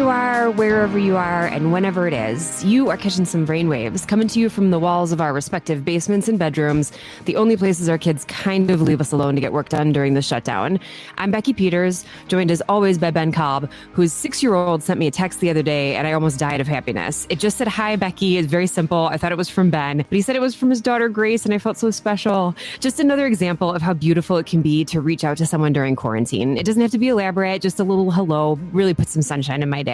you are, wherever you are, and whenever it is, you are catching some brainwaves coming to you from the walls of our respective basements and bedrooms, the only places our kids kind of leave us alone to get work done during the shutdown. I'm Becky Peters, joined as always by Ben Cobb, whose 6-year-old sent me a text the other day, and I almost died of happiness. It just said, "Hi, Becky." It's very simple. I thought it was from Ben, but he said it was from his daughter, Grace, and I felt so special. Just another example of how beautiful it can be to reach out to someone during quarantine. It doesn't have to be elaborate, just a little hello really puts some sunshine in my day.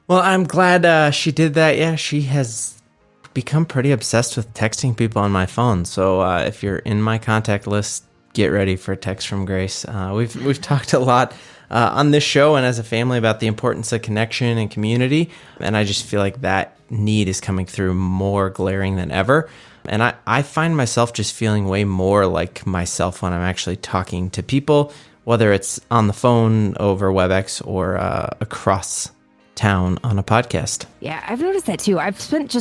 Well, I'm glad she did that. Yeah, she has become pretty obsessed with texting people on my phone. So if you're in my contact list, get ready for a text from Grace. We've talked a lot on this show and as a family about the importance of connection and community. And I just feel like that need is coming through more glaring than ever. And I find myself just feeling way more like myself when I'm actually talking to people, whether it's on the phone over WebEx or across town on a podcast. Yeah, I've noticed that too. I've spent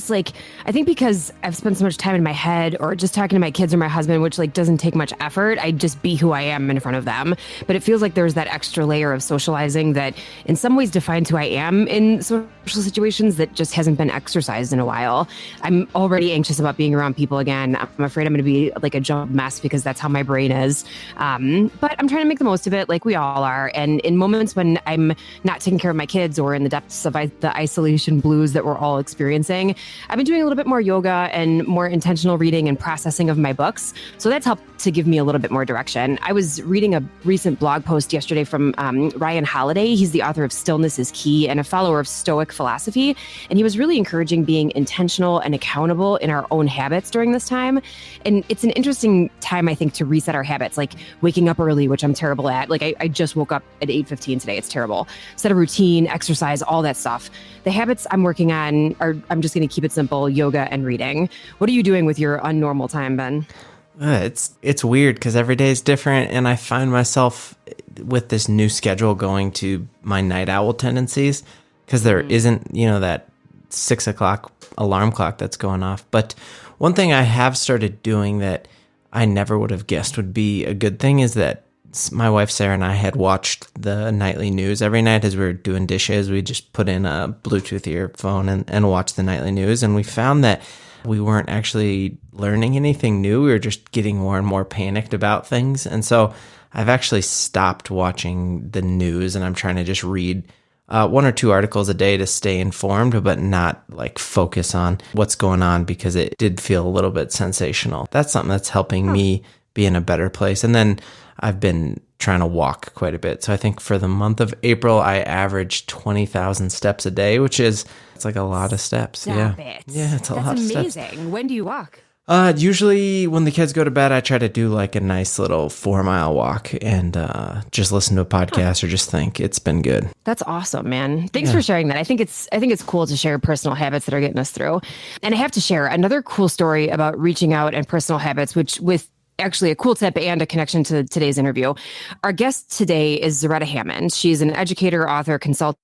I think because I've spent so much time in my head or just talking to my kids or my husband, which doesn't take much effort. I just be who I am in front of them. But it feels like there's that extra layer of socializing that in some ways defines who I am in social situations that just hasn't been exercised in a while. I'm already anxious about being around people again. I'm afraid I'm going to be like a jump mess because that's how my brain is. But I'm trying to make the most of it like we all are. And in moments when I'm not taking care of my kids or in the depths of the isolation blues that we're all experiencing, I've been doing a little bit more yoga and more intentional reading and processing of my books. So that's helped to give me a little bit more direction. I was reading a recent blog post yesterday from Ryan Holiday. He's the author of Stillness is Key and a follower of Stoic philosophy. And he was really encouraging being intentional and accountable in our own habits during this time. And it's an interesting time, I think, to reset our habits, like waking up early, which I'm terrible at. I just woke up at 8:15 today. It's terrible. Set a routine, exercise, all that stuff. The habits I'm working on are, I'm just going to keep it simple, yoga and reading. What are you doing with your unnormal time, Ben? It's weird because every day is different, and I find myself with this new schedule going to my night owl tendencies because there isn't, that 6 o'clock alarm clock that's going off. But one thing I have started doing that I never would have guessed would be a good thing is that my wife Sarah and I had watched the nightly news every night as we were doing dishes. We just put in a Bluetooth earphone and watched the nightly news, and we found that we weren't actually learning anything new. We were just getting more and more panicked about things. And so I've actually stopped watching the news, and I'm trying to just read 1 or 2 articles a day to stay informed, but not focus on what's going on because it did feel a little bit sensational. That's something that's helping me be in a better place. And then I've been trying to walk quite a bit. So I think for the month of April, I averaged 20,000 steps a day, which is, it's a lot of steps. Stop it. Yeah, it's a lot of steps. That's amazing. When do you walk? Usually when the kids go to bed, I try to do a nice little 4-mile walk and just listen to a podcast or just think. It's been good. That's awesome, man. Thanks for sharing that. I think it's cool to share personal habits that are getting us through. And I have to share another cool story about reaching out and personal habits, which with actually a cool tip and a connection to today's interview. Our guest today is Zaretta Hammond. She's an educator, author, consultant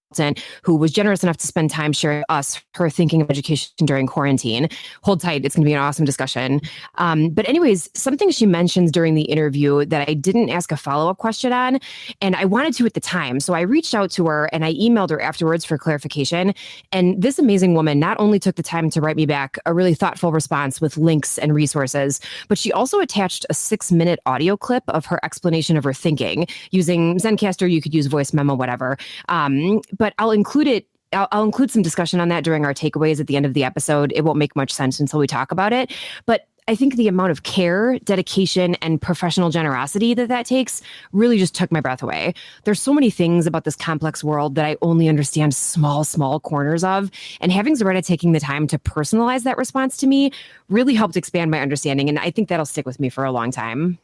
who was generous enough to spend time sharing us her thinking of education during quarantine. Hold tight. It's going to be an awesome discussion. But anyways, something she mentions during the interview that I didn't ask a follow-up question on, and I wanted to at the time. So I reached out to her and I emailed her afterwards for clarification. And this amazing woman not only took the time to write me back a really thoughtful response with links and resources, but she also attached a 6-minute audio clip of her explanation of her thinking using Zencaster. You could use voice memo, whatever. But I'll include some discussion on that during our takeaways at the end of the episode. It won't make much sense until we talk about it. But I think the amount of care, dedication, and professional generosity that takes really just took my breath away. There's so many things about this complex world that I only understand small corners of. And having Zaretta taking the time to personalize that response to me really helped expand my understanding. And I think that'll stick with me for a long time.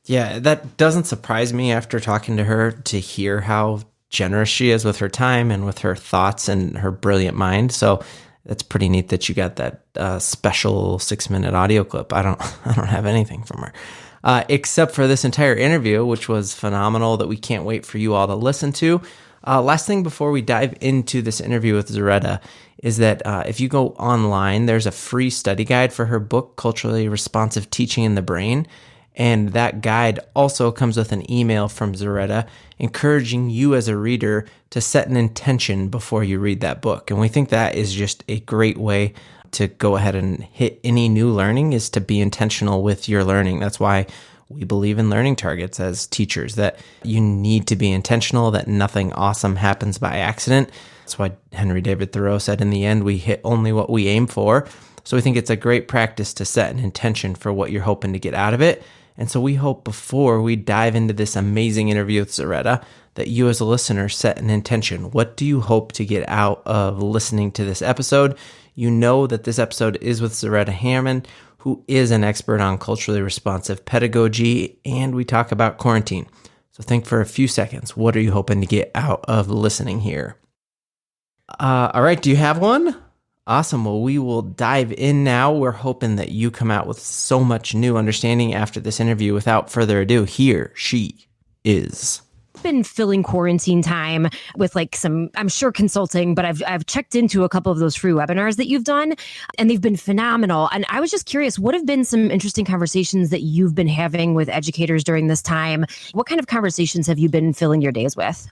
Yeah, that doesn't surprise me after talking to her to hear how generous she is with her time and with her thoughts and her brilliant mind. So that's pretty neat that you got that special 6-minute audio clip. I don't have anything from her except for this entire interview, which was phenomenal that we can't wait for you all to listen to. Last thing before we dive into this interview with Zaretta is that if you go online, there's a free study guide for her book, Culturally Responsive Teaching in the Brain. And that guide also comes with an email from Zaretta encouraging you as a reader to set an intention before you read that book. And we think that is just a great way to go ahead and hit any new learning, is to be intentional with your learning. That's why we believe in learning targets as teachers, that you need to be intentional, that nothing awesome happens by accident. That's why Henry David Thoreau said, in the end, we hit only what we aim for. So we think it's a great practice to set an intention for what you're hoping to get out of it. And so we hope before we dive into this amazing interview with Zaretta, that you as a listener set an intention. What do you hope to get out of listening to this episode? You know that this episode is with Zaretta Hammond, who is an expert on culturally responsive pedagogy, and we talk about quarantine. So think for a few seconds, what are you hoping to get out of listening here? All right, do you have one? Awesome. Well, we will dive in now. We're hoping that you come out with so much new understanding after this interview. Without further ado, here she is. Been filling quarantine time with some, I'm sure, consulting, but I've checked into a couple of those free webinars that you've done, and they've been phenomenal. And I was just curious, what have been some interesting conversations that you've been having with educators during this time? What kind of conversations have you been filling your days with?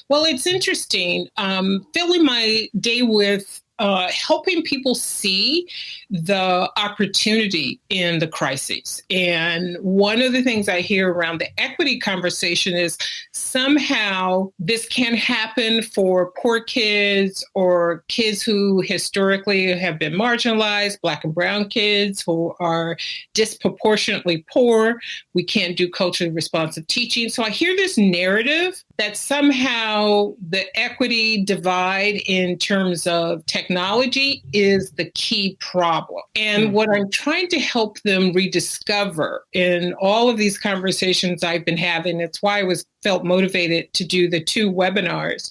Well, it's interesting. Filling my day with helping people see the opportunity in the crises. And one of the things I hear around the equity conversation is somehow this can happen for poor kids or kids who historically have been marginalized, Black and brown kids who are disproportionately poor. We can't do culturally responsive teaching. So I hear this narrative that somehow the equity divide in terms of technology is the key problem. And what I'm trying to help them rediscover in all of these conversations I've been having, it's why I felt motivated to do the 2 webinars,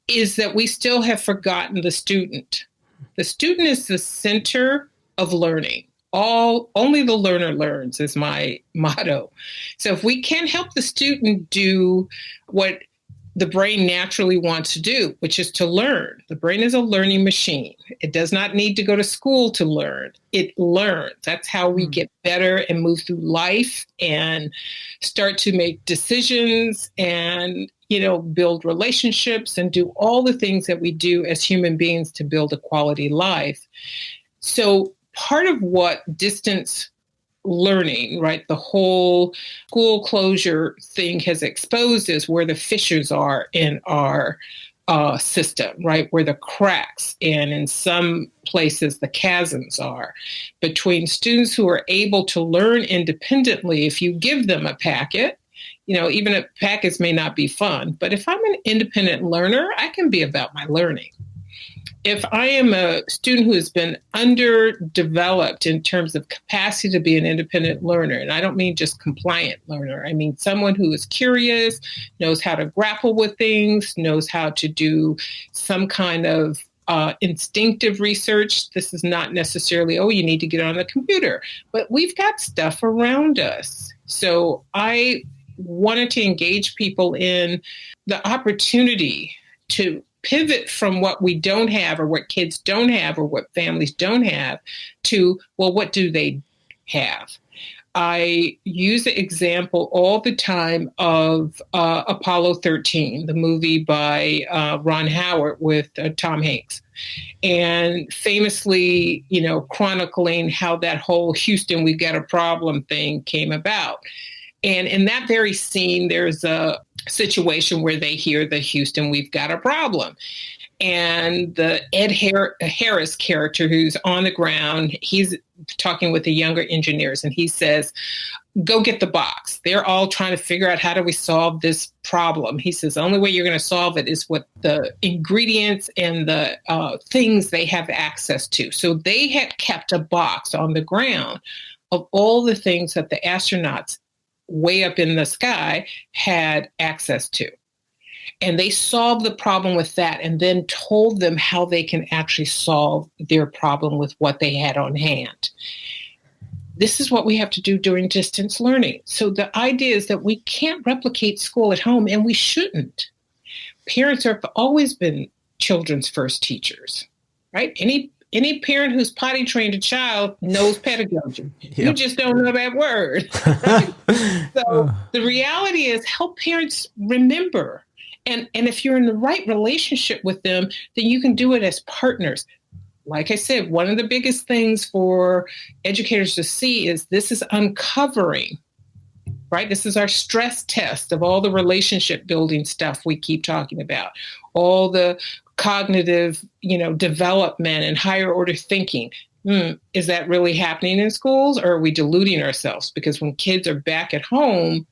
is that we still have forgotten the student. The student is the center of learning. Only the learner learns is my motto. So if we can help the student do what the brain naturally wants to do, which is to learn. The brain is a learning machine. It does not need to go to school to learn. It learns. That's how we get better and move through life and start to make decisions and, build relationships and do all the things that we do as human beings to build a quality life. So part of what distance learning, right, the whole school closure thing has exposed is where the fissures are in our system, right, where the cracks and in some places the chasms are between students who are able to learn independently. If you give them a packet, even if packets may not be fun, but if I'm an independent learner, I can be about my learning. If I am a student who has been underdeveloped in terms of capacity to be an independent learner, and I don't mean just compliant learner, I mean someone who is curious, knows how to grapple with things, knows how to do some kind of instinctive research. This is not necessarily, you need to get on the computer, but we've got stuff around us. So I wanted to engage people in the opportunity to pivot from what we don't have or what kids don't have or what families don't have to, what do they have? I use the example all the time of Apollo 13, the movie by Ron Howard with Tom Hanks. And famously, chronicling how that whole Houston, we got a problem thing came about. And in that very scene, there's a situation where they hear the Houston, we've got a problem. And the Ed Harris character who's on the ground, he's talking with the younger engineers and he says, go get the box. They're all trying to figure out how do we solve this problem. He says, the only way you're going to solve it is what the ingredients and the things they have access to. So they had kept a box on the ground of all the things that the astronauts way up in the sky had access to. And they solved the problem with that and then told them how they can actually solve their problem with what they had on hand. This is what we have to do during distance learning. So the idea is that we can't replicate school at home, and we shouldn't. Parents have always been children's first teachers, right? Any any parent who's potty trained a child knows pedagogy. Yep. You just don't know that word. Right? So the reality is help parents remember. And if you're in the right relationship with them, then you can do it as partners. Like I said, one of the biggest things for educators to see is this is uncovering, right? This is our stress test of all the relationship building stuff we keep talking about, all the cognitive, development and higher order thinking. Is that really happening in schools, or are we deluding ourselves? Because when kids are back at home,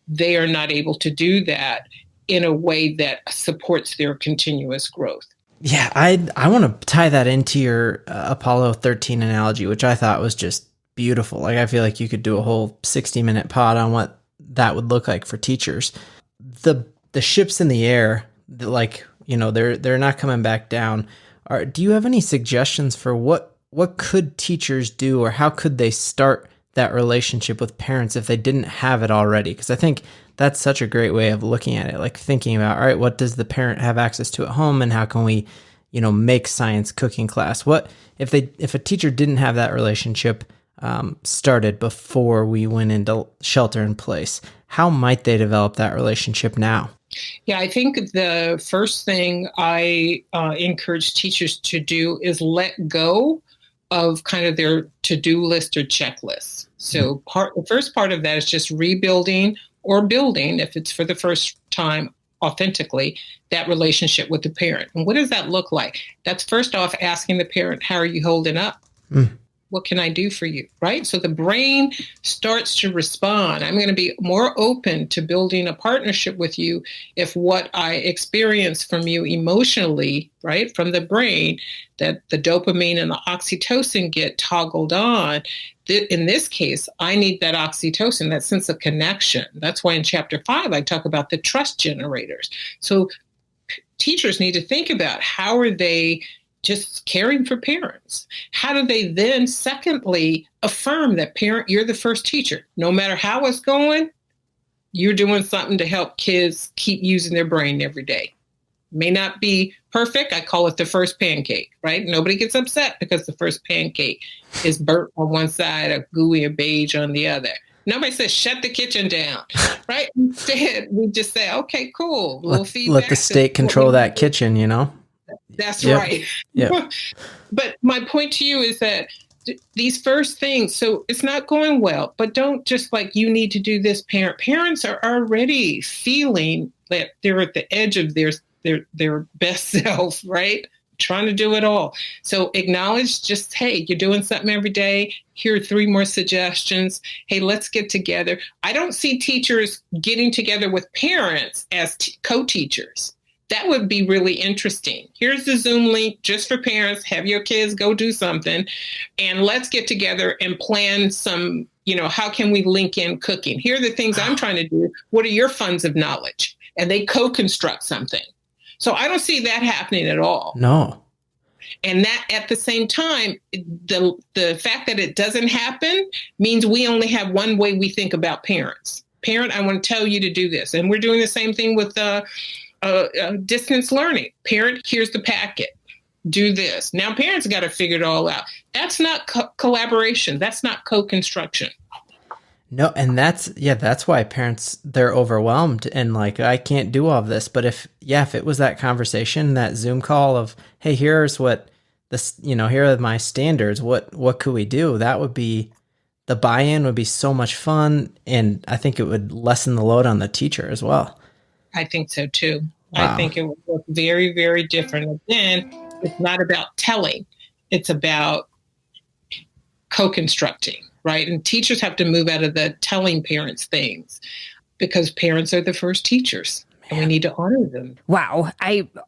they are not able to do that in a way that supports their continuous growth. Yeah, I want to tie that into your Apollo 13 analogy, which I thought was just beautiful. Like, I feel like you could do a whole 60-minute pod on what that would look like for teachers. The ships in the air, they're not coming back down. Do you have any suggestions for what could teachers do, or how could they start that relationship with parents if they didn't have it already? Because I think that's such a great way of looking at it, like thinking about, all right, what does the parent have access to at home, and how can we, make science cooking class? What if a teacher didn't have that relationship started before we went into shelter in place? How might they develop that relationship now? Yeah, I think the first thing I encourage teachers to do is let go of kind of their to-do list or checklist. So the first part of that is just rebuilding or building, if it's for the first time authentically, that relationship with the parent. And what does that look like? That's first off asking the parent, how are you holding up? What can I do for you? Right? So the brain starts to respond. I'm going to be more open to building a partnership with you if what I experience from you emotionally, right, from the brain, that the dopamine and the oxytocin get toggled on. In this case, I need that oxytocin, that sense of connection. That's why in chapter 5, I talk about the trust generators. So teachers need to think about, how are they just caring for parents? How do they then, secondly, affirm that parent, you're the first teacher. No matter how it's going, you're doing something to help kids keep using their brain every day. May not be perfect. I call it the first pancake, right? Nobody gets upset because the first pancake is burnt on one side, or gooey or beige on the other. Nobody says, shut the kitchen down, right? Instead, we just say, okay, cool. Let the state control that kitchen, That's yep. right. Yep. But my point to you is that these first things, so it's not going well, but don't just you need to do this, parent. Parents are already feeling that they're at the edge of their best self, right? Trying to do it all. So acknowledge just, hey, you're doing something every day. Here are 3 more suggestions. Hey, let's get together. I don't see teachers getting together with parents as co-teachers. That would be really interesting. Here's the Zoom link just for parents. Have your kids go do something, and let's get together and plan some, how can we link in cooking? Here are the things I'm trying to do. What are your funds of knowledge? And they co-construct something. So I don't see that happening at all. No. And that at the same time, the fact that it doesn't happen means we only have one way we think about parents. Parent, I want to tell you to do this. And we're doing the same thing with distance learning. Parent, here's the packet. Do this. Now parents got to figure it all out. That's not collaboration. That's not co-construction. No, and that's why parents, they're overwhelmed and I can't do all of this. But if it was that conversation, that Zoom call of, hey, here's what this, here are my standards. What could we do? That would be, the buy-in would be so much fun. And I think it would lessen the load on the teacher as well. I think so too. Wow. I think it would look very, very different. Again, it's not about telling. It's about co-constructing, right? And teachers have to move out of the telling parents things, because parents are the first teachers. And we need to honor them. Wow.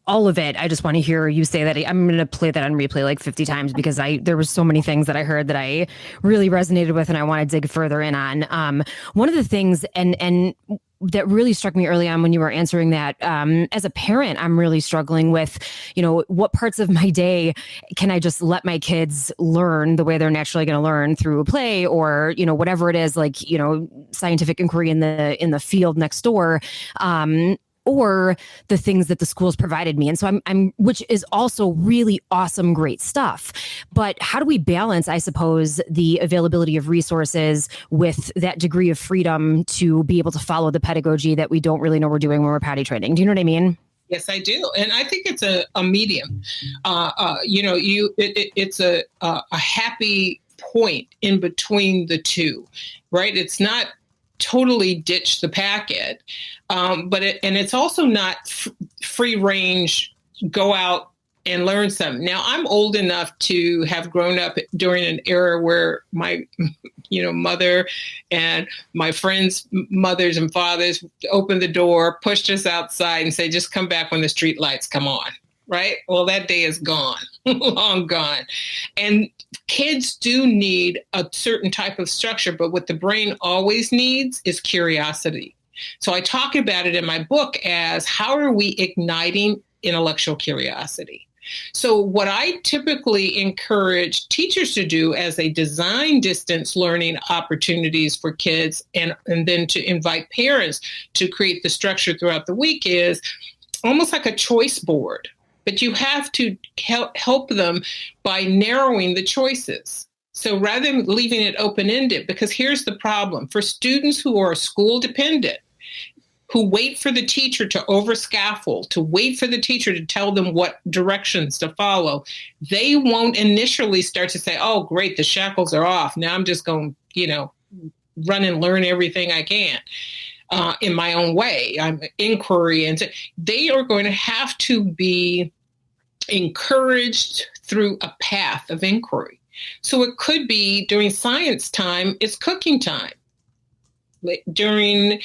All of it. I just want to hear you say that. I'm going to play that on replay 50 times, because there was so many things that I heard that I really resonated with, and I want to dig further in on. One of the things, and that really struck me early on when you were answering that, as a parent, I'm really struggling with, what parts of my day can I just let my kids learn the way they're naturally going to learn through play, or, whatever it is, scientific inquiry in the field next door. or the things that the schools provided me. And so I'm which is also really awesome, great stuff. But how do we balance, I suppose, the availability of resources with that degree of freedom to be able to follow the pedagogy that we don't really know we're doing when we're potty training? Do you know what I mean? Yes, I do, and I think it's a medium. It's a happy point in between the two, right? It's not totally ditch the packet, but it's also not free range. Go out and learn something. Now, I'm old enough to have grown up during an era where my, mother and my friends' mothers and fathers opened the door, pushed us outside and say, just come back when the street lights come on, right? Well, that day is gone, long gone. And kids do need a certain type of structure, but what the brain always needs is curiosity. So I talk about it in my book as how are we igniting intellectual curiosity? So what I typically encourage teachers to do as they design distance learning opportunities for kids and then to invite parents to create the structure throughout the week is almost like a choice board. But you have to help them by narrowing the choices. So rather than leaving it open-ended, because here's the problem. For students who are school dependent, who wait for the teacher to over-scaffold, to wait for the teacher to tell them what directions to follow, they won't initially start to say, oh, great, the shackles are off. Now I'm just going to, run and learn everything I can in my own way. I'm inquiry. And they are going to have to be encouraged through a path of inquiry. So it could be during science time, it's cooking time. During,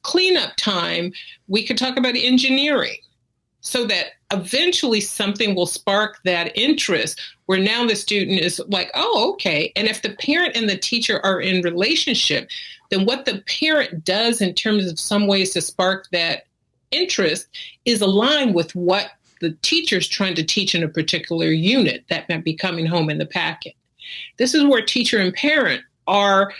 cleanup time, we could talk about engineering so that eventually something will spark that interest where now the student is like, oh, okay. And if the parent and the teacher are in relationship, then what the parent does in terms of some ways to spark that interest is aligned with what the teacher's trying to teach in a particular unit that might be coming home in the packet. This is where teacher and parent are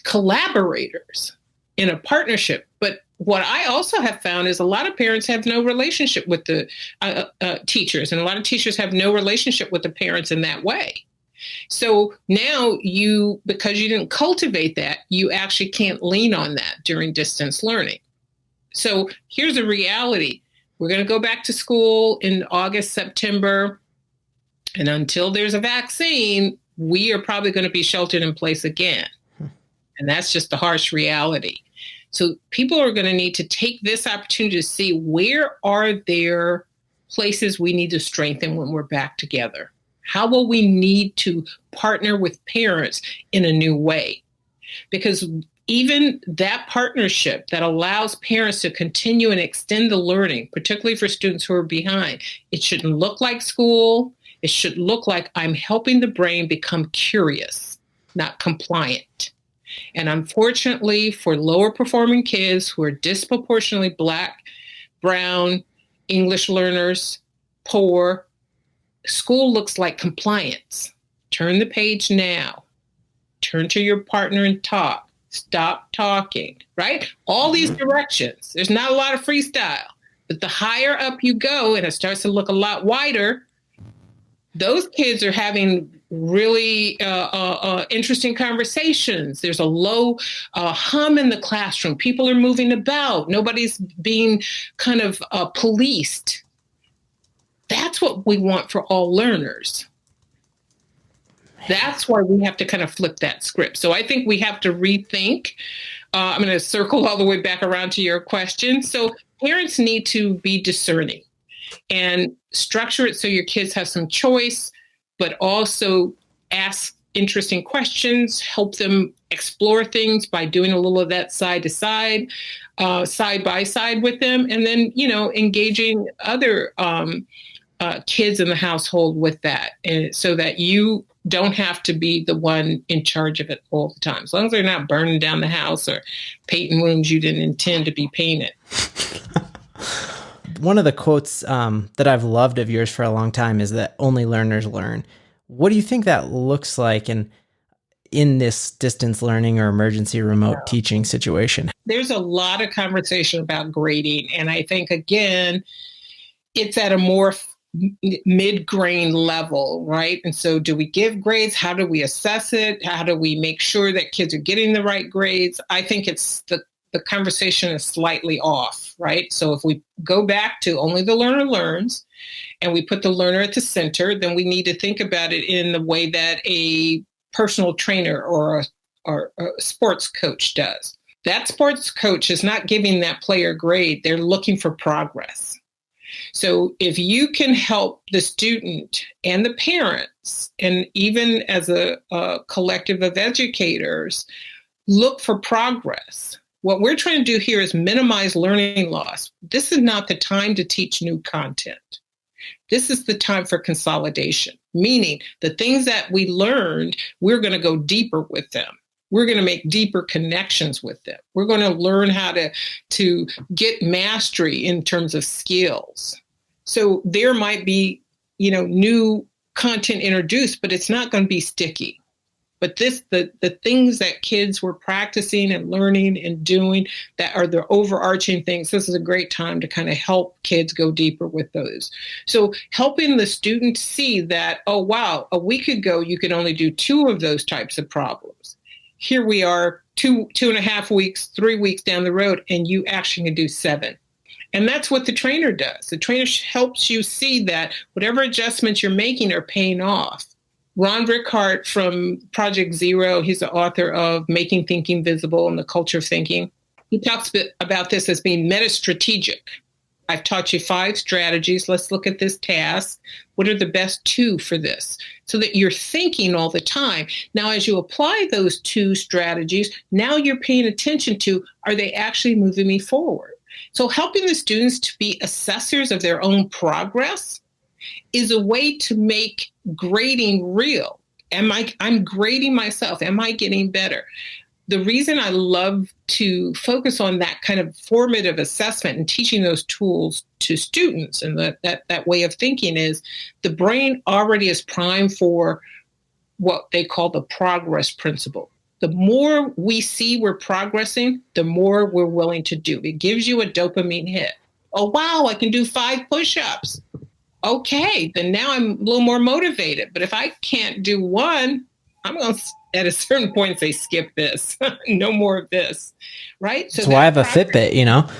collaborators in a partnership. But what I also have found is a lot of parents have no relationship with the teachers, and a lot of teachers have no relationship with the parents in that way. So now because you didn't cultivate that, you actually can't lean on that during distance learning. So here's the reality. We're going to go back to school in August, September, and until there's a vaccine, we are probably going to be sheltered in place again. And that's just the harsh reality. So people are going to need to take this opportunity to see where are there places we need to strengthen when we're back together. How will we need to partner with parents in a new way? Because even that partnership that allows parents to continue and extend the learning, particularly for students who are behind, it shouldn't look like school. It should look like I'm helping the brain become curious, not compliant. And unfortunately, for lower performing kids who are disproportionately Black, brown, English learners, poor, school looks like compliance. Turn the page now. Turn to your partner and talk. Stop talking, right? All these directions. There's not a lot of freestyle, but the higher up you go and it starts to look a lot wider, those kids are having really interesting conversations. There's a low hum in the classroom. People are moving about. Nobody's being kind of policed. That's what we want for all learners. That's why we have to kind of flip that script. So I think we have to rethink. I'm going to circle all the way back around to your question. So parents need to be discerning and structure it so your kids have some choice, but also ask interesting questions, help them explore things by doing a little of that side to side, side by side with them, and then, engaging other kids in the household with that, and so that you don't have to be the one in charge of it all the time. As long as they're not burning down the house or painting rooms you didn't intend to be painted. One of the quotes that I've loved of yours for a long time is that only learners learn. What do you think that looks like? And in this distance learning or emergency remote teaching situation? There's a lot of conversation about grading. And I think, again, it's at a more mid-grain level, right? And so do we give grades? How do we assess it? How do we make sure that kids are getting the right grades? I think it's the conversation is slightly off, right? So if we go back to only the learner learns and we put the learner at the center, then we need to think about it in the way that a personal trainer or a sports coach does. That sports coach is not giving that player grade. They're looking for progress. So if you can help the student and the parents, and even as a collective of educators, look for progress. What we're trying to do here is minimize learning loss. This is not the time to teach new content. This is the time for consolidation, meaning the things that we learned, we're going to go deeper with them. We're going to make deeper connections with them. We're going to learn how to get mastery in terms of skills. So there might be, new content introduced, but it's not going to be sticky. But the things that kids were practicing and learning and doing that are the overarching things, this is a great time to kind of help kids go deeper with those. So helping the student see that, oh, wow, a week ago, you could only do 2 of those types of problems. Here we are 2.5 weeks, 3 weeks down the road, and you actually can do 7. And that's what the trainer does. The trainer helps you see that whatever adjustments you're making are paying off. Ron Rickhart from Project Zero, he's the author of Making Thinking Visible and the Culture of Thinking. He talks about this as being meta-strategic. I've taught you 5 strategies. Let's look at this task. What are the best 2 for this? So that you're thinking all the time. Now, as you apply those 2 strategies, now you're paying attention to, are they actually moving me forward? So helping the students to be assessors of their own progress is a way to make grading real. I'm grading myself. Am I getting better? The reason I love to focus on that kind of formative assessment and teaching those tools to students and that way of thinking is the brain already is primed for what they call the progress principle. The more we see we're progressing, the more we're willing to do. It gives you a dopamine hit. Oh, wow, I can do 5 push-ups. Okay, then now I'm a little more motivated. But if I can't do 1, I'm going to, at a certain point, say, skip this. No more of this, right? So that's why I have a Fitbit,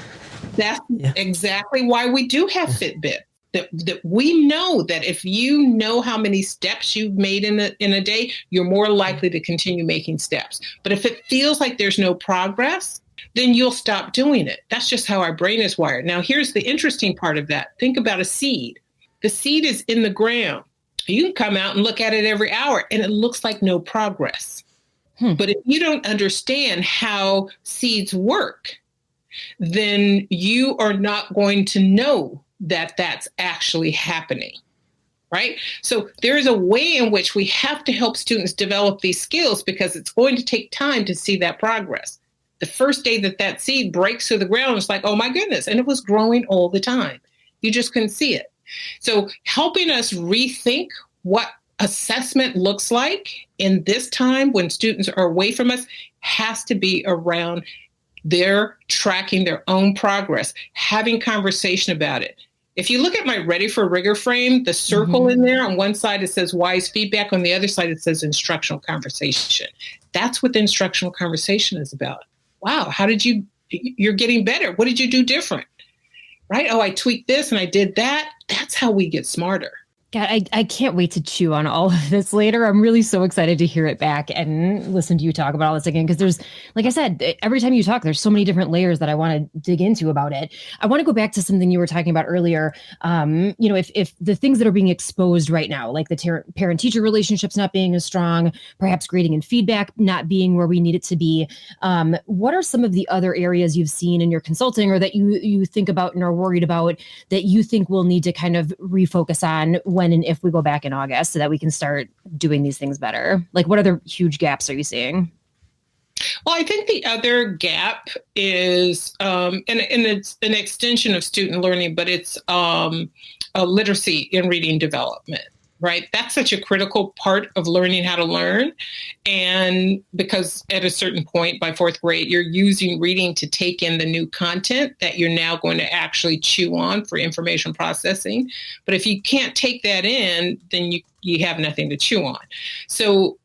That's exactly why we do have Fitbit. That we know that if you know how many steps you've made in a day, you're more likely to continue making steps. But if it feels like there's no progress, then you'll stop doing it. That's just how our brain is wired. Now, here's the interesting part of that. Think about a seed. The seed is in the ground. You can come out and look at it every hour, and it looks like no progress. But if you don't understand how seeds work, then you are not going to know that that's actually happening, right? So there is a way in which we have to help students develop these skills because it's going to take time to see that progress. The first day that seed breaks through the ground, it's like, oh my goodness, and it was growing all the time. You just couldn't see it. So helping us rethink what assessment looks like in this time when students are away from us has to be around their tracking their own progress, having conversation about it. If you look at my Ready for Rigor frame, the circle in there, on one side it says wise feedback, on the other side it says instructional conversation. That's what the instructional conversation is about. Wow, you're getting better. What did you do different? Right? Oh, I tweaked this and I did that. That's how we get smarter. God, I can't wait to chew on all of this later. I'm really so excited to hear it back and listen to you talk about all this again. Because there's, like I said, every time you talk, there's so many different layers that I want to dig into about it. I want to go back to something you were talking about earlier. If the things that are being exposed right now, like the parent-teacher relationships not being as strong, perhaps grading and feedback not being where we need it to be, what are some of the other areas you've seen in your consulting or that you think about and are worried about that you think we'll need to kind of refocus on when and if we go back in August so that we can start doing these things better? Like, what other huge gaps are you seeing? Well, I think the other gap is, and it's an extension of student learning, but it's literacy in reading development. right? That's such a critical part of learning how to learn. And because at a certain point by fourth grade, you're using reading to take in the new content that you're now going to actually chew on for information processing. But if you can't take that in, then you have nothing to chew on. So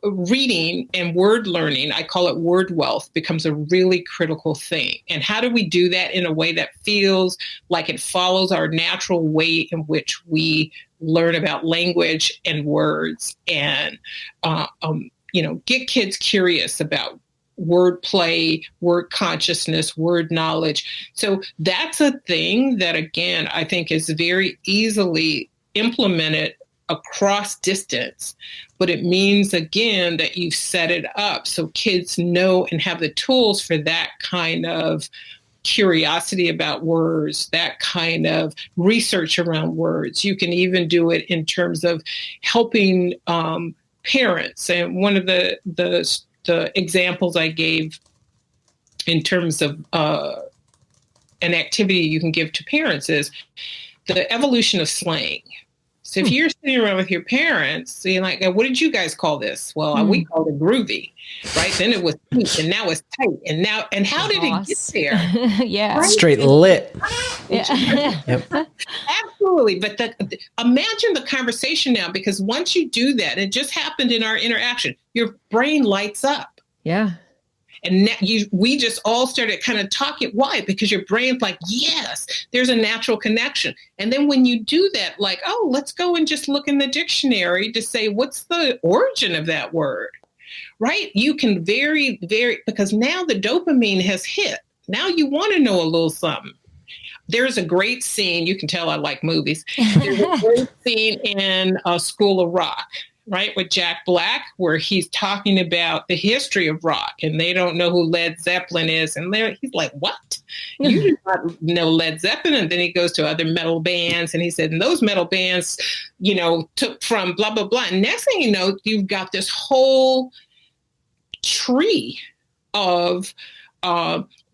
reading and word learning, I call it word wealth, becomes a really critical thing. And how do we do that in a way that feels like it follows our natural way in which we learn about language and words, and get kids curious about word play, word consciousness, word knowledge. So that's a thing that, again, I think is very easily implemented across distance, but it means, again, that you've set it up so kids know and have the tools for that kind of curiosity about words, that kind of research around words. You can even do it in terms of helping parents. And one of the examples I gave in terms of an activity you can give to parents is the evolution of slang. So if you're sitting around with your parents, you're like, what did you guys call this? Well, we called it groovy, right? Then it was pink, and now it's tight. And how did it get there? Yeah. Right? Straight lit. Yeah. Yep. Absolutely. But imagine the conversation now, because once you do that, it just happened in our interaction, your brain lights up. Yeah. And now we just all started kind of talking. Why? Because your brain's like, yes, there's a natural connection. And then when you do that, like, oh, let's go and just look in the dictionary to say, what's the origin of that word, right? You can because now the dopamine has hit. Now you want to know a little something. There's a great scene. You can tell I like movies. There's a great scene in School of Rock, right, with Jack Black, where he's talking about the history of rock, and they don't know who Led Zeppelin is. And he's like, what? You do not know Led Zeppelin? And then he goes to other metal bands, and he said, and those metal bands, took from blah, blah, blah. And next thing you know, you've got this whole tree of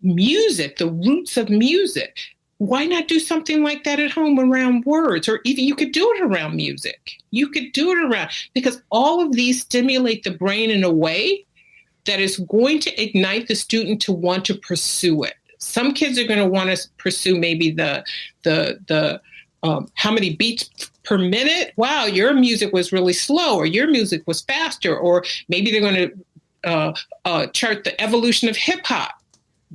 music, the roots of music. Why not do something like that at home around words? Or even you could do it around music. You could do it around, because all of these stimulate the brain in a way that is going to ignite the student to want to pursue it. Some kids are going to want to pursue maybe the how many beats per minute. Wow, your music was really slow, or your music was faster, or maybe they're going to chart the evolution of hip hop.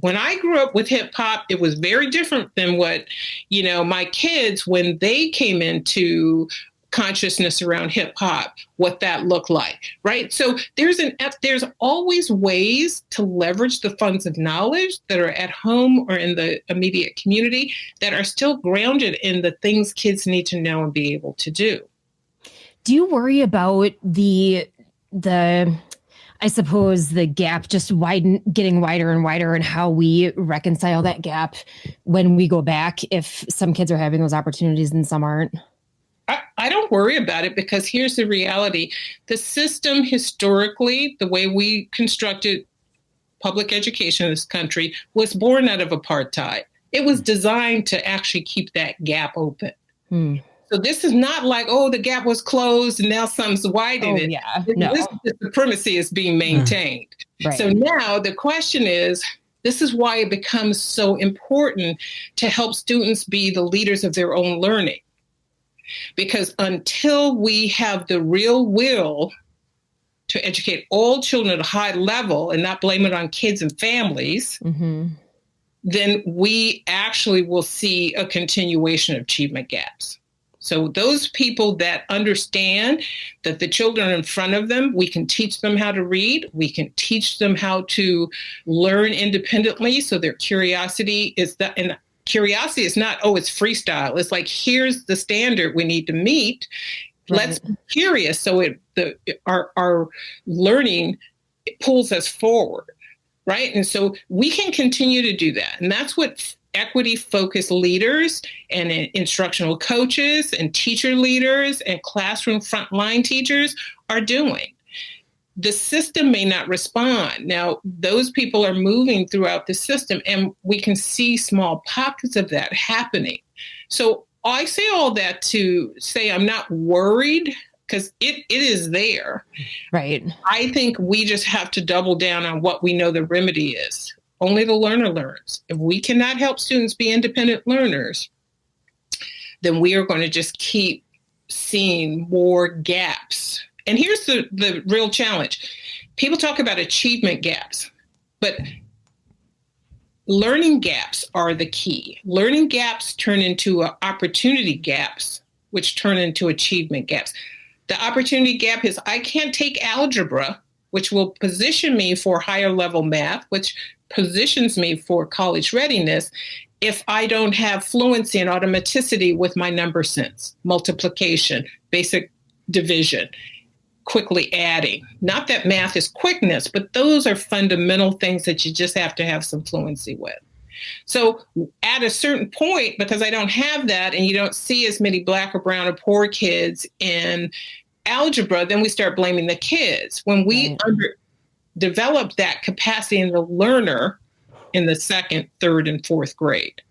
When I grew up with hip hop, it was very different than what, my kids, when they came into consciousness around hip hop, what that looked like, right? So there's always ways to leverage the funds of knowledge that are at home or in the immediate community that are still grounded in the things kids need to know and be able to do. Do you worry about the I suppose the gap just getting wider and wider, and how we reconcile that gap when we go back, if some kids are having those opportunities and some aren't? I don't worry about it, because here's the reality. The system historically, the way we constructed public education in this country, was born out of apartheid. It was designed to actually keep that gap open. So this is not like, the gap was closed and now something's widening. Yeah. No. The supremacy is being maintained. Right. So now the question is, this is why it becomes so important to help students be the leaders of their own learning. Because until we have the real will to educate all children at a high level and not blame it on kids and families, then we actually will see a continuation of achievement gaps. So those people that understand that the children in front of them, we can teach them how to read, we can teach them how to learn independently. So their curiosity is that, and curiosity is not, it's freestyle. It's like, here's the standard we need to meet. Right. Let's be curious. So our learning pulls us forward, right? And so we can continue to do that. And that's what equity-focused leaders and instructional coaches and teacher leaders and classroom frontline teachers are doing. The system may not respond. Now, those people are moving throughout the system, and we can see small pockets of that happening. So I say all that to say I'm not worried because it is there. Right. I think we just have to double down on what we know the remedy is. Only the learner learns. If we cannot help students be independent learners, then we are going to just keep seeing more gaps. And here's the real challenge. People talk about achievement gaps, but learning gaps are the key. Learning gaps turn into opportunity gaps, which turn into achievement gaps. The opportunity gap is I can't take algebra, which will position me for higher level math, which positions me for college readiness, if I don't have fluency and automaticity with my number sense, multiplication, basic division, quickly adding. Not that math is quickness, but those are fundamental things that you just have to have some fluency with. So at a certain point, because I don't have that and you don't see as many Black or brown or poor kids in algebra, then we start blaming the kids. When we develop that capacity in the learner in the second, third, and fourth grade.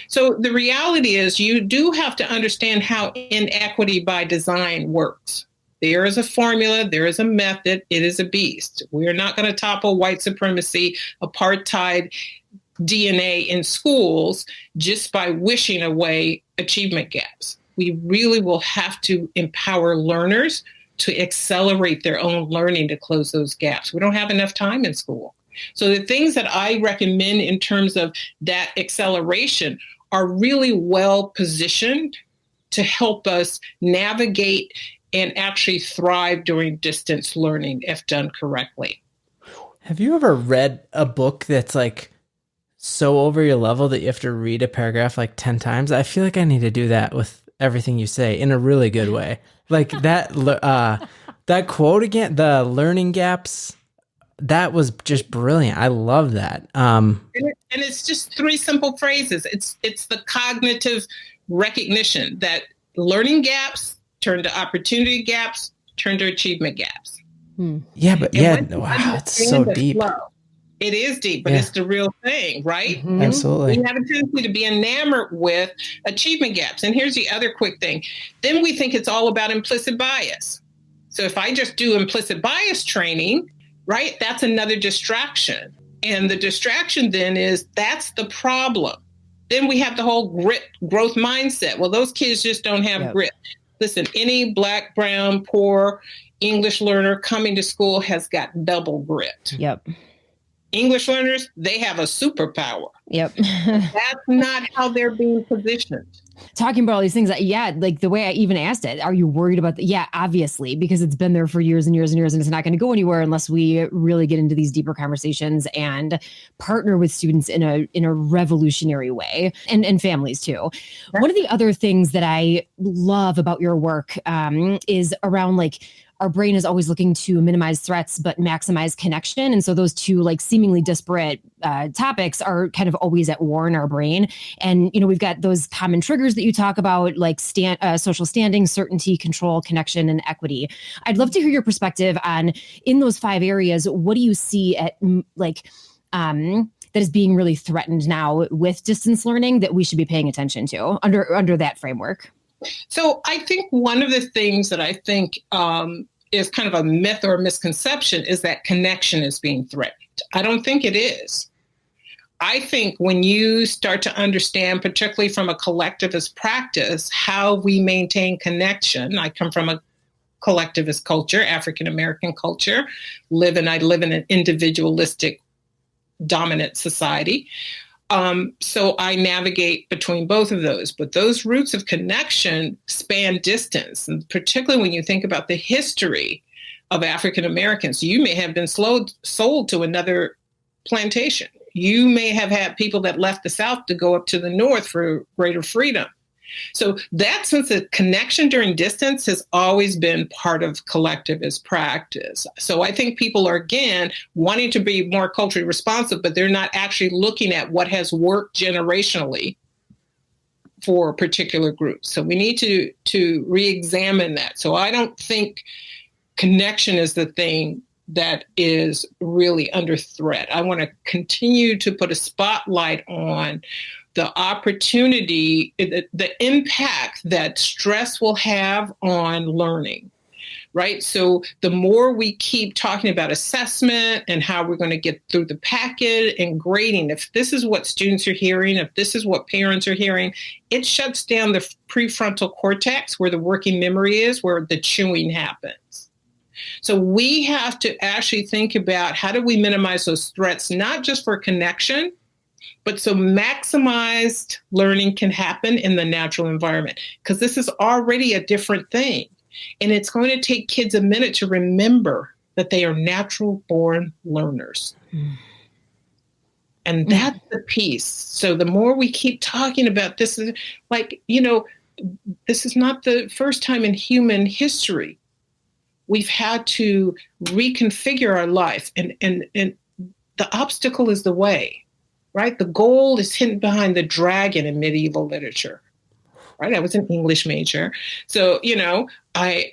So the reality is you do have to understand how inequity by design works. There is a formula, there is a method, it is a beast. We're not going to topple white supremacy, apartheid DNA in schools just by wishing away achievement gaps. We really will have to empower learners to accelerate their own learning to close those gaps. We don't have enough time in school. So the things that I recommend in terms of that acceleration are really well positioned to help us navigate and actually thrive during distance learning if done correctly. Have you ever read a book that's like so over your level that you have to read a paragraph like 10 times? I feel like I need to do that with everything you say in a really good way. Like that quote again, the learning gaps, that was just brilliant. I love that. And it's just three simple phrases. It's the cognitive recognition that learning gaps turn to opportunity gaps, turn to achievement gaps. Yeah, but wow, it's so deep. It is deep, but it's the real thing, right? Mm-hmm. Absolutely. We have a tendency to be enamored with achievement gaps. And here's the other quick thing. Then we think it's all about implicit bias. So if I just do implicit bias training, right, that's another distraction. And the distraction then is that's the problem. Then we have the whole grit growth mindset. Well, those kids just don't have grit. Listen, any Black, brown, poor English learner coming to school has got double grit. Yep. English learners, they have a superpower. Yep. That's not how they're being positioned. Talking about all these things, like the way I even asked it, are you worried about obviously, because it's been there for years and years and years, and it's not going to go anywhere unless we really get into these deeper conversations and partner with students in a revolutionary way, and families too. Yeah. One of the other things that I love about your work is around like, our brain is always looking to minimize threats, but maximize connection. And so those two like seemingly disparate topics are kind of always at war in our brain. And, we've got those common triggers that you talk about, like social standing, certainty, control, connection, and equity. I'd love to hear your perspective on, in those 5 areas, what do you see at that is being really threatened now with distance learning that we should be paying attention to under that framework? So I think one of the things that I think is kind of a myth or a misconception is that connection is being threatened. I don't think it is. I think when you start to understand, particularly from a collectivist practice, how we maintain connection. I come from a collectivist culture, African-American culture, I live in an individualistic dominant society. So I navigate between both of those, but those roots of connection span distance. And particularly when you think about the history of African Americans, you may have been sold to another plantation. You may have had people that left the South to go up to the North for greater freedom. So that sense of connection during distance has always been part of collectivist practice. So I think people are, again, wanting to be more culturally responsive, but they're not actually looking at what has worked generationally for a particular group. So we need to re-examine that. So I don't think connection is the thing that is really under threat. I want to continue to put a spotlight on the opportunity, the impact that stress will have on learning. Right. So the more we keep talking about assessment and how we're going to get through the packet and grading, if this is what students are hearing, if this is what parents are hearing, it shuts down the prefrontal cortex where the working memory is, where the chewing happens. So we have to actually think about how do we minimize those threats, not just for connection, but so maximized learning can happen in the natural environment, because this is already a different thing. And it's going to take kids a minute to remember that they are natural born learners. And that's the piece. So the more we keep talking about this, is like, this is not the first time in human history we've had to reconfigure our life. And the obstacle is the way, right? The goal is hidden behind the dragon in medieval literature. Right. I was an English major. So, I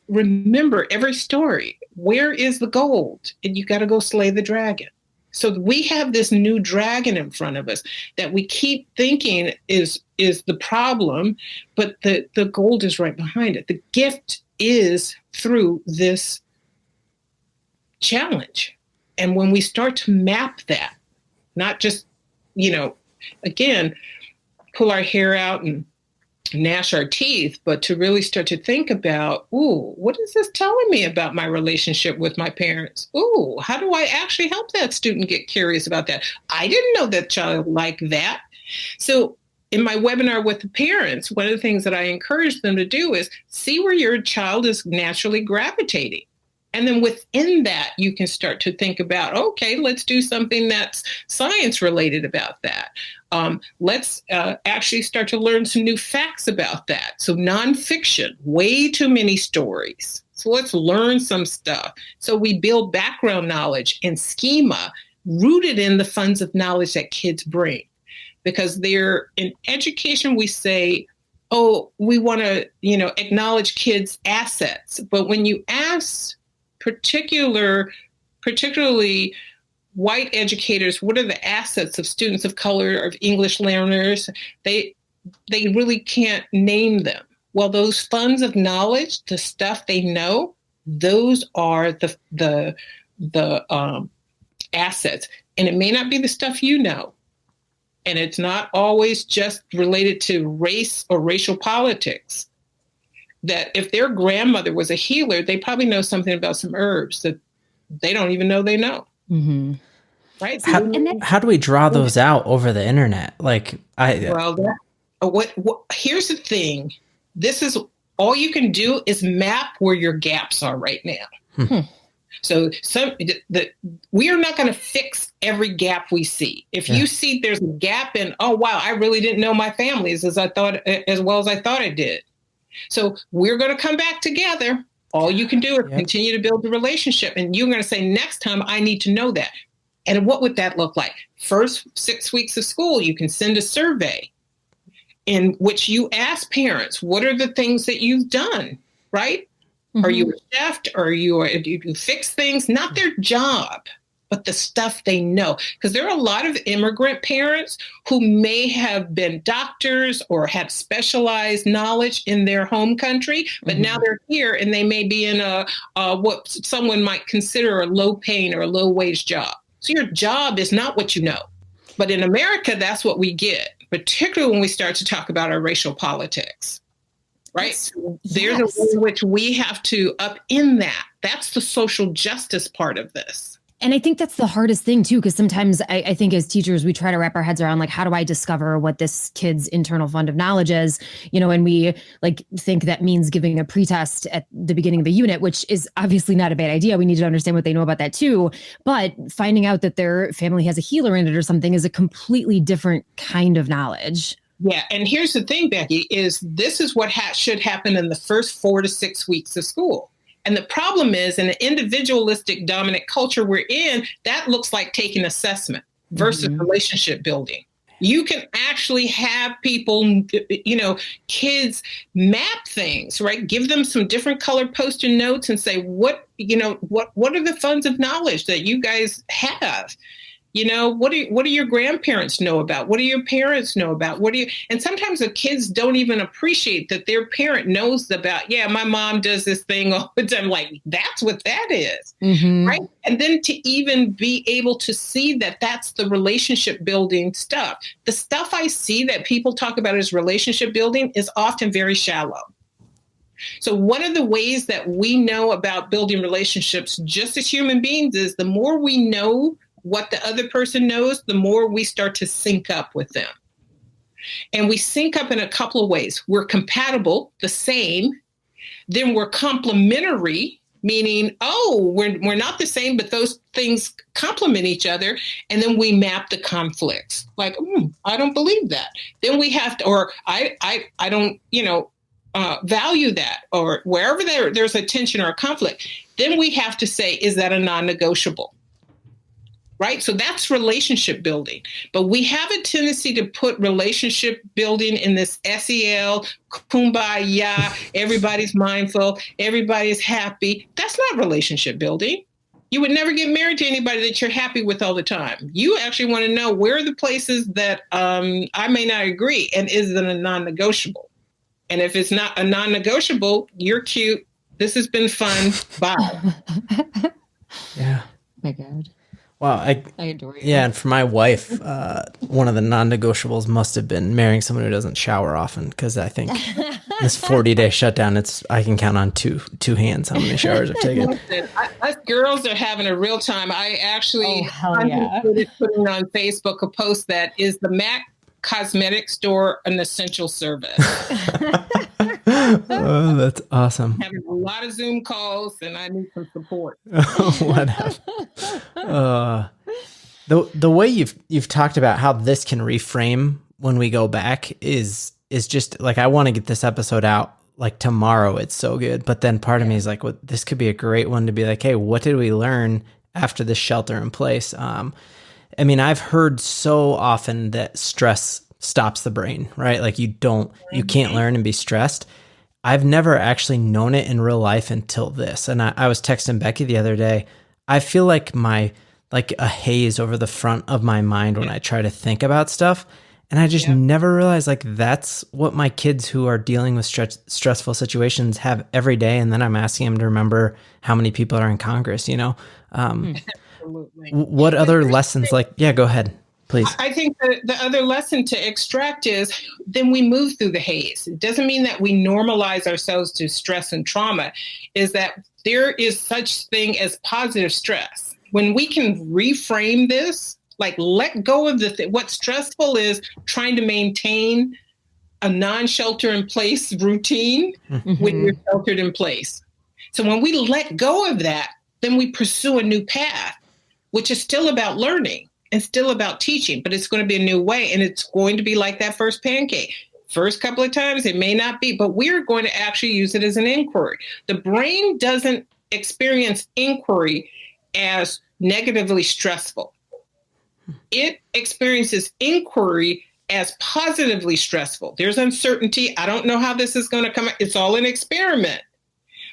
remember every story. Where is the gold? And you got to go slay the dragon. So we have this new dragon in front of us that we keep thinking is the problem, but the gold is right behind it. The gift is through this challenge. And when we start to map that, not just, again, pull our hair out and gnash our teeth, but to really start to think about, what is this telling me about my relationship with my parents? How do I actually help that student get curious about that? I didn't know that child liked that. So in my webinar with the parents, one of the things that I encourage them to do is see where your child is naturally gravitating. And then within that, you can start to think about, okay, let's do something that's science related about that. Let's actually start to learn some new facts about that. So nonfiction, way too many stories. So let's learn some stuff. So we build background knowledge and schema rooted in the funds of knowledge that kids bring. Because they're in education, we say, we want to, acknowledge kids' assets. But when you ask particularly white educators, what are the assets of students of color, of English learners? They really can't name them. Well, those funds of knowledge, the stuff they know, those are the assets. And it may not be the stuff you know. And it's not always just related to race or racial politics. That if their grandmother was a healer, they probably know something about some herbs that they don't even know they know. Mm-hmm. Right? How do we draw those out over the internet? Here's the thing. This is all you can do is map where your gaps are right now. So we are not going to fix every gap we see. If you see there's a gap in, I really didn't know my family as well as I thought I did. So we're going to come back together. All you can do is continue to build the relationship. And you're going to say, next time I need to know that. And what would that look like? First 6 weeks of school, you can send a survey in which you ask parents, what are the things that you've done, right? Mm-hmm. Are you a chef? Do you fix things? Not their job, but the stuff they know. Because there are a lot of immigrant parents who may have been doctors or have specialized knowledge in their home country, but now they're here and they may be in a what someone might consider a low paying or a low wage job. So your job is not what you know. But in America, that's what we get, particularly when we start to talk about our racial politics. Right? So there's a way in which we have to upend that. That's the social justice part of this. And I think that's the hardest thing, too, because sometimes I think as teachers, we try to wrap our heads around, like, how do I discover what this kid's internal fund of knowledge is? And we think that means giving a pretest at the beginning of a unit, which is obviously not a bad idea. We need to understand what they know about that, too. But finding out that their family has a healer in it or something is a completely different kind of knowledge. Yeah. And here's the thing, Becky, is this is what should happen in the first 4 to 6 weeks of school. And the problem is in an individualistic dominant culture we're in, that looks like taking assessment versus relationship building. You can actually have people, kids map things, right? Give them some different colored Post-it notes and say, what are the funds of knowledge that you guys have? What do your grandparents know about? What do your parents know about? And sometimes the kids don't even appreciate that their parent knows about, yeah, my mom does this thing all the time. Like, that's what that is. Mm-hmm. Right. And then to even be able to see that that's the relationship building stuff. The stuff I see that people talk about as relationship building is often very shallow. So one of the ways that we know about building relationships just as human beings is the more we know what the other person knows, the more we start to sync up with them. And we sync up in a couple of ways. We're compatible, the same. Then we're complementary, meaning, we're not the same, but those things complement each other. And then we map the conflicts. Like, I don't believe that. Then we have to, or I don't, value that, or wherever there's a tension or a conflict, then we have to say, is that a non-negotiable? Right? So that's relationship building. But we have a tendency to put relationship building in this SEL, kumbaya, everybody's mindful, everybody's happy. That's not relationship building. You would never get married to anybody that you're happy with all the time. You actually want to know, where are the places that I may not agree, and is it a non-negotiable? And if it's not a non-negotiable, you're cute. This has been fun. Bye. Yeah. My God. Wow, I adore you. Yeah, and for my wife, one of the non-negotiables must have been marrying someone who doesn't shower often, because I think this 40-day shutdown, I can count on two hands how many showers I've taken. Us girls are having a real time. I actually putting on Facebook a post that is the MAC cosmetic store an essential service. Oh, that's awesome. Having a lot of Zoom calls, and I need some support. Whatever. The way you've talked about how this can reframe when we go back is just like, I want to get this episode out like tomorrow. It's so good. But then part of me is like, well, this could be a great one to be like, hey, what did we learn after this shelter in place? I mean, I've heard so often that stress stops the brain, right? Like you can't learn and be stressed. I've never actually known it in real life until this. And I was texting Becky the other day. I feel like a haze over the front of my mind when I try to think about stuff. And I just never realized, like, that's what my kids who are dealing with stressful situations have every day. And then I'm asking them to remember how many people are in Congress, Absolutely. What other lessons, go ahead, please. I think the other lesson to extract is then we move through the haze. It doesn't mean that we normalize ourselves to stress and trauma, is that there is such thing as positive stress. When we can reframe this, like let go of what's stressful is trying to maintain a non-shelter in place routine when you're sheltered in place. So when we let go of that, then we pursue a new path, which is still about learning and still about teaching, but it's going to be a new way. And it's going to be like that first pancake. First couple of times, it may not be, but we're going to actually use it as an inquiry. The brain doesn't experience inquiry as negatively stressful. It experiences inquiry as positively stressful. There's uncertainty. I don't know how this is going to come out. It's all an experiment.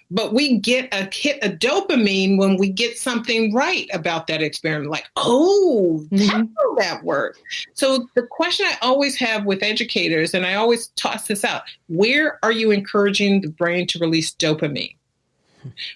But we get a hit of dopamine when we get something right about that experiment. Like, that's how that works. So the question I always have with educators, and I always toss this out, where are you encouraging the brain to release dopamine?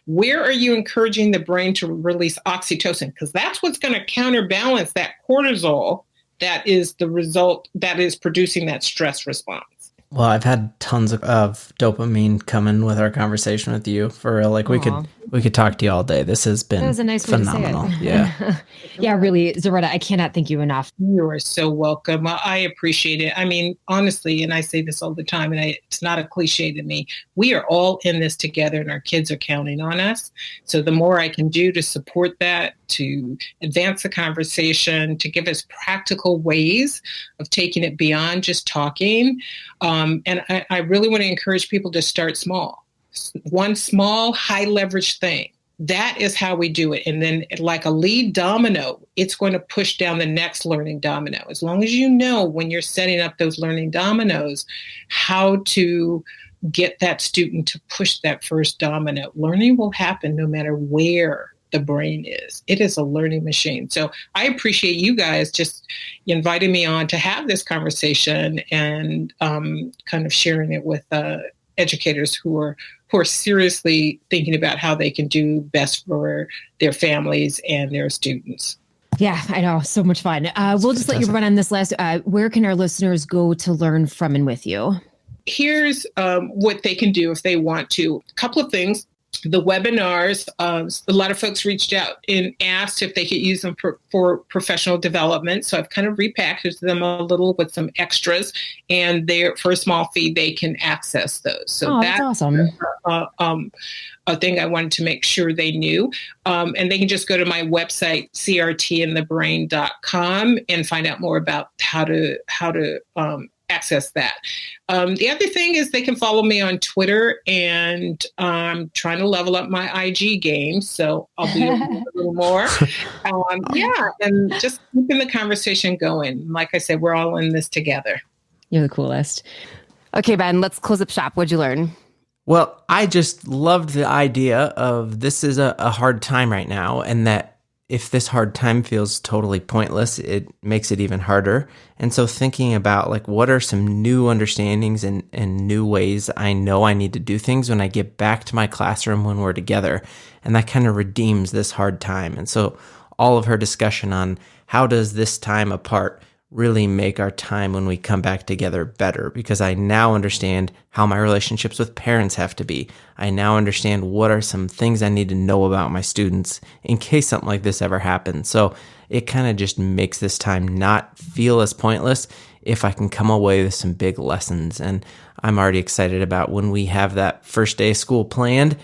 Where are you encouraging the brain to release oxytocin? Because that's what's going to counterbalance that cortisol that is the result that is producing that stress response. Well, I've had tons of dopamine come in with our conversation with you. For real. Like we could talk to you all day. This has been a nice phenomenal. Way to say it. Yeah. Yeah, really, Zaretta, I cannot thank you enough. You are so welcome. I appreciate it. I mean, honestly, and I say this all the time, and it's not a cliche to me, we are all in this together and our kids are counting on us. So the more I can do to support that, to advance the conversation, to give us practical ways of taking it beyond just talking. And I really want to encourage people to start small. One small, high leverage thing. That is how we do it. And then like a lead domino, it's going to push down the next learning domino. As long as you know when you're setting up those learning dominoes, how to get that student to push that first domino. Learning will happen no matter where the brain is. It is a learning machine. So I appreciate you guys just inviting me on to have this conversation and kind of sharing it with educators who are seriously thinking about how they can do best for their families and their students. Yeah, I know. So much fun. We'll just let you run on this last. Where can our listeners go to learn from and with you? Here's what they can do if they want to. A couple of things. The webinars, a lot of folks reached out and asked if they could use them for professional development. So I've kind of repackaged them a little with some extras, and for a small fee, they can access those. So that's awesome. A thing I wanted to make sure they knew. And they can just go to my website, crtandthebrain.com, and find out more about how to access that. The other thing is they can follow me on Twitter, and I'm trying to level up my IG game. So I'll do a little more. And just keeping the conversation going. Like I said, we're all in this together. You're the coolest. Okay, Ben, let's close up shop. What'd you learn? Well, I just loved the idea of this is a hard time right now, and that if this hard time feels totally pointless, it makes it even harder. And so thinking about like, what are some new understandings and new ways I know I need to do things when I get back to my classroom when we're together. And that kind of redeems this hard time. And so all of her discussion on how does this time apart really make our time when we come back together better, because I now understand how my relationships with parents have to be. I now understand what are some things I need to know about my students in case something like this ever happens. So it kind of just makes this time not feel as pointless if I can come away with some big lessons. And I'm already excited about when we have that first day of school planned,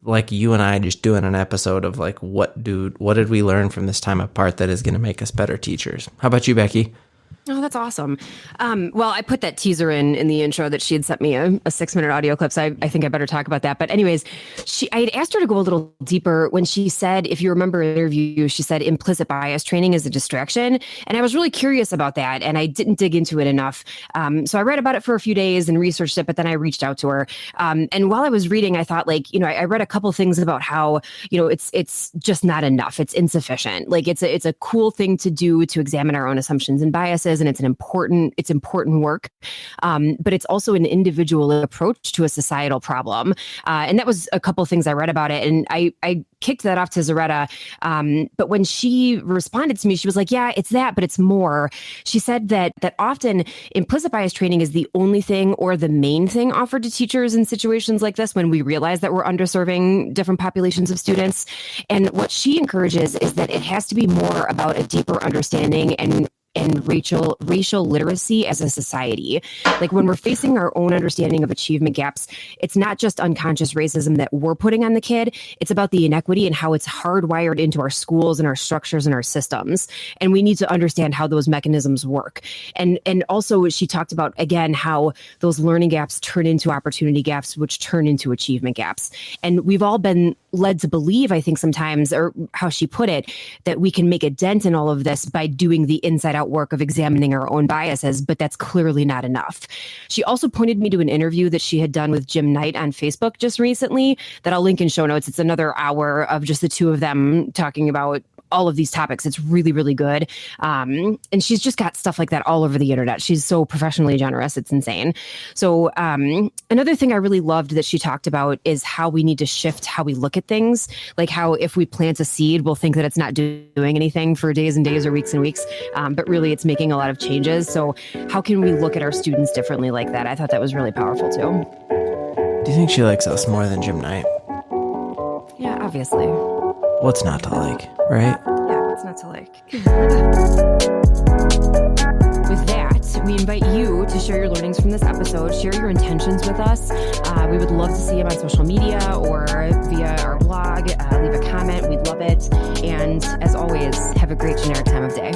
like you and I just doing an episode of like, what did we learn from this time apart that is going to make us better teachers? How about you, Becky? Oh, that's awesome. Well, I put that teaser in the intro that she had sent me a 6-minute audio clip. So I think I better talk about that. But anyways, I had asked her to go a little deeper when she said, if you remember an interview, she said implicit bias training is a distraction. And I was really curious about that. And I didn't dig into it enough. So I read about it for a few days and researched it, but then I reached out to her. And while I was reading, I thought I read a couple things about how, it's just not enough. It's insufficient. Like it's a cool thing to do to examine our own assumptions and biases. And it's important work, but it's also an individual approach to a societal problem. And that was a couple of things I read about it. And I kicked that off to Zaretta. But when she responded to me, she was like, yeah, it's that, but it's more. She said that often implicit bias training is the only thing or the main thing offered to teachers in situations like this when we realize that we're underserving different populations of students. And what she encourages is that it has to be more about a deeper understanding and racial literacy as a society. Like when we're facing our own understanding of achievement gaps, it's not just unconscious racism that we're putting on the kid. It's about the inequity and how it's hardwired into our schools and our structures and our systems. And we need to understand how those mechanisms work. And also she talked about, again, how those learning gaps turn into opportunity gaps, which turn into achievement gaps. And we've all been led to believe, I think sometimes, or how she put it, that we can make a dent in all of this by doing the inside out work of examining our own biases, but that's clearly not enough. She also pointed me to an interview that she had done with Jim Knight on Facebook just recently that I'll link in show notes. It's another hour of just the two of them talking about all of these topics. It's really, really good. And she's just got stuff like that all over the internet. She's so professionally generous. It's insane. So another thing I really loved that she talked about is how we need to shift how we look at things. Like how if we plant a seed, we'll think that it's not doing anything for days and days or weeks and weeks. But really it's making a lot of changes. So how can we look at our students differently like that? I thought that was really powerful too. Do you think she likes us more than Jim Knight? Yeah, obviously. What's not to like, right? Yeah, what's not to like? With that, we invite you to share your learnings from this episode, share your intentions with us. We would love to see them on social media or via our blog. Leave a comment. We'd love it. And as always, have a great generic time of day.